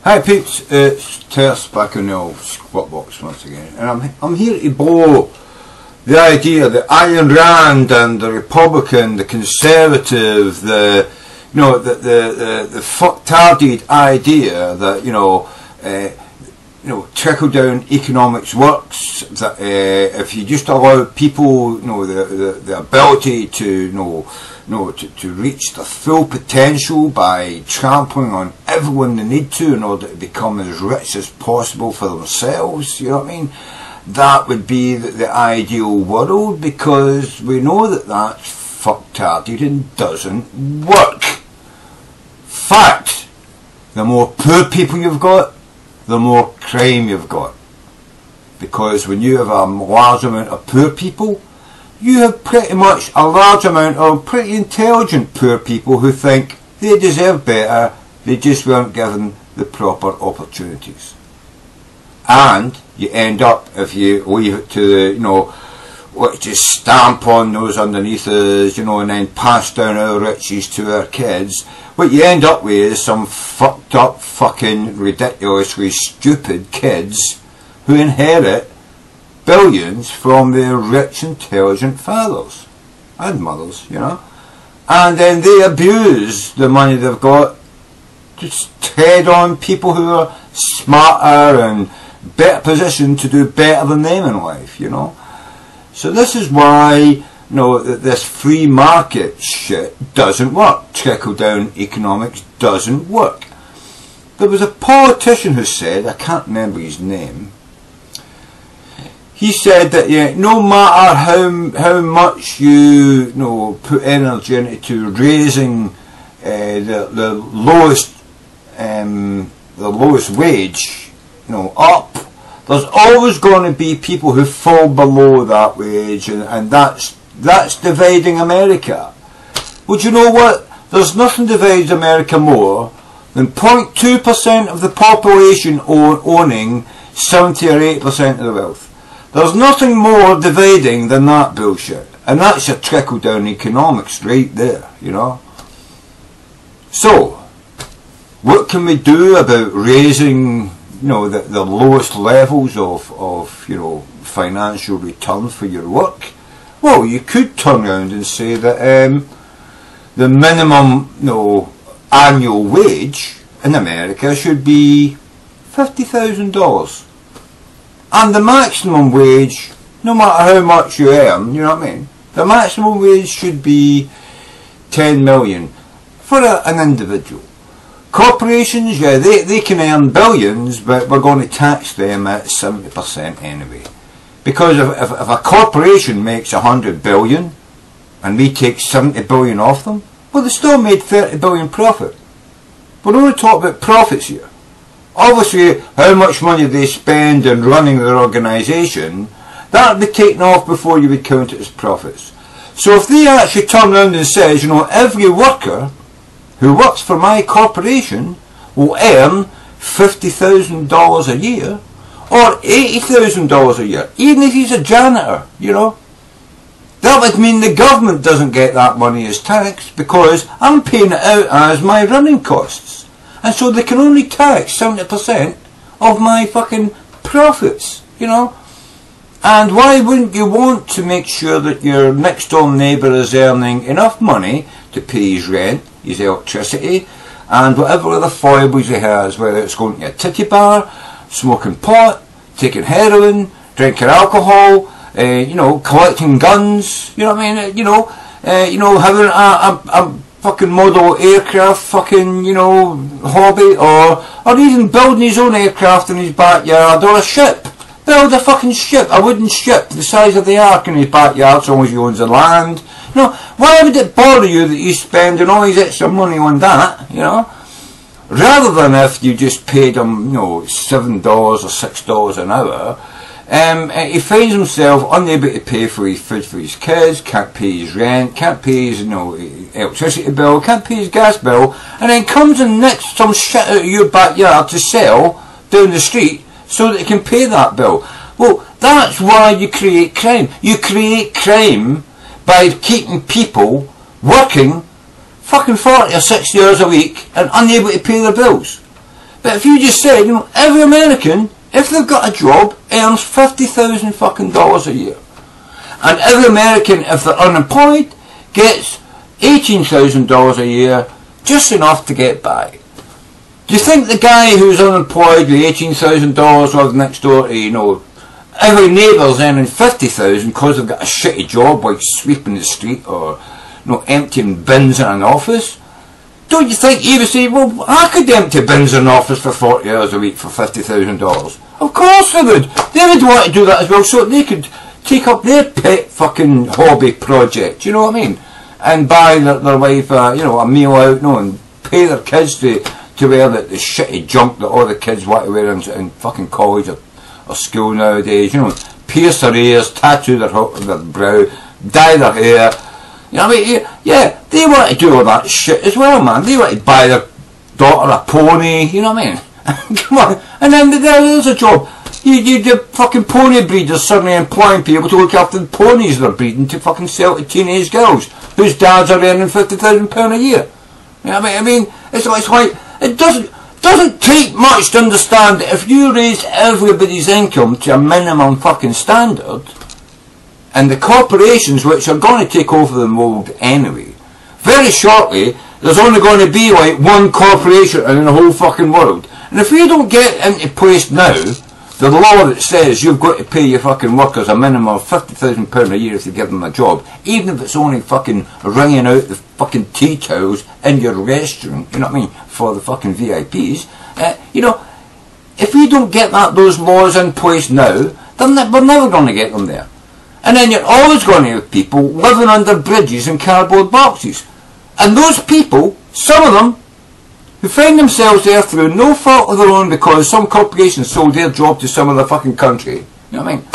Hi peeps, it's Terse back in the old squat box once again, and I'm here to blow the idea that Ayn Rand and the Republican, the Conservative, the fucktarded idea that trickle down economics works. That if you just allow people, the ability to to reach their full potential by trampling on everyone they need to in order to become as rich as possible for themselves, you know what I mean? That would be the ideal world, because we know that that's fucktarded and doesn't work. Fact, the more poor people you've got, the more crime you've got. Because when you have a large amount of poor people, you have pretty much a large amount of pretty intelligent poor people who think they deserve better, they just weren't given the proper opportunities. And you end up, if you leave it to the, let's just stamp on those underneath us, and then pass down our riches to our kids, what you end up with is some fucked up, fucking ridiculously stupid kids who inherit billions from their rich, intelligent fathers and mothers, and then they abuse the money they've got to tread on people who are smarter and better positioned to do better than them in life, So this is why, this free market shit doesn't work. Trickle down economics doesn't work. There was a politician who said, I can't remember his name, he said that no matter how much you put energy into raising the lowest wage up, there's always going to be people who fall below that wage, and that's dividing America. Well, do you know what? There's nothing divides America more than 0.2% of the population owning 70 or 80% of the wealth. There's nothing more dividing than that bullshit. And that's your trickle down economics right there, So, what can we do about raising, the lowest levels of financial return for your work? Well, you could turn around and say that the minimum, annual wage in America should be $50,000. And the maximum wage, no matter how much you earn, the maximum wage should be 10 million for an individual. Corporations, they can earn billions, but we're going to tax them at 70% anyway. Because if a corporation makes 100 billion and we take 70 billion off them, well, they still made 30 billion profit. We're only talking about profits here. Obviously, how much money they spend in running their organisation, that would be taken off before you would count it as profits. So if they actually turn around and says, every worker who works for my corporation will earn $50,000 a year, or $80,000 a year, even if he's a janitor, that would mean the government doesn't get that money as tax, because I'm paying it out as my running costs. And so they can only tax 70% of my fucking profits, And why wouldn't you want to make sure that your next door neighbour is earning enough money to pay his rent, his electricity, and whatever other foibles he has, whether it's going to a titty bar, smoking pot, taking heroin, drinking alcohol, collecting guns, having a fucking model aircraft fucking, hobby, or even building his own aircraft in his backyard, or a ship. Build a fucking ship, a wooden ship the size of the ark in his backyard, so long as he owns the land. Why would it bother you that he's spending all his extra money on that, Rather than if you just paid him, $7 or $6 an hour, he finds himself unable to pay for his food for his kids, can't pay his rent, can't pay his electricity bill, can't pay his gas bill, and then comes and nicks some shit out of your backyard to sell down the street so that he can pay that bill. Well, that's why you create crime. You create crime by keeping people working fucking 40 or 60 hours a week and unable to pay their bills. But if you just said, you know, every American, if they've got a job, earns $50,000 fucking dollars a year. And every American, if they're unemployed, gets $18,000 a year, just enough to get by. Do you think the guy who's unemployed with $18,000 lives next door to, you know, every neighbour's earning $50,000 because they've got a shitty job like sweeping the street or, you know, emptying bins in an office? Don't you think he would say, well, I could empty bins in an office for 40 hours a week for $50,000? Of course they would. They would want to do that as well, so they could take up their pet fucking hobby project, you know what I mean? And buy their wife, you know, a meal out, you know, and pay their kids to wear the shitty junk that all the kids want to wear in fucking college or school nowadays, you know, pierce their ears, tattoo their brow, dye their hair. You know what I mean? Yeah, they want to do all that shit as well, man. They want to buy their daughter a pony, you know what I mean? Come on. And then there's a job. You fucking pony breeders suddenly employing people to look after the ponies they're breeding to fucking sell to teenage girls whose dads are earning £50,000 a year. You know what I mean? It's like, it doesn't take much to understand that if you raise everybody's income to a minimum fucking standard, and the corporations which are going to take over the world anyway, very shortly there's only going to be like one corporation in the whole fucking world. And if we don't get into place now the law that says you've got to pay your fucking workers a minimum of £50,000 a year if you give them a job, even if it's only fucking wringing out the fucking tea towels in your restaurant, you know what I mean, for the fucking VIPs, you know, if we don't get those laws in place now, then we're never going to get them there. And then you're always going to have people living under bridges and cardboard boxes. And those people, some of them, who find themselves there through no fault of their own because some corporation sold their job to some other fucking country, you know what I mean?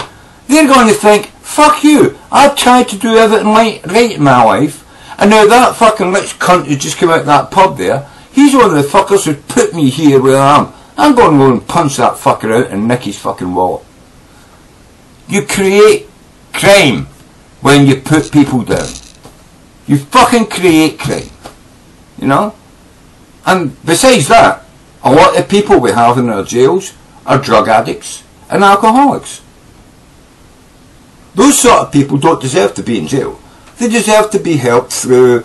They're going to think, fuck you, I've tried to do everything right in my life, and now that fucking rich cunt who just came out of that pub there, he's one of the fuckers who put me here where I am. I'm going to go and punch that fucker out and nick his fucking wallet. You create crime when you put people down. You fucking create crime, you know? And besides that, a lot of people we have in our jails are drug addicts and alcoholics. Those sort of people don't deserve to be in jail. They deserve to be helped through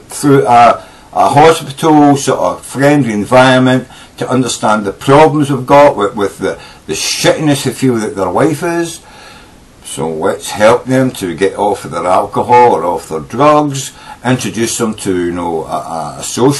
through a hospital sort of friendly environment to understand the problems we've got with the shittiness they feel that their life is. So let's help them to get off of their alcohol or off their drugs, introduce them to, you know, a social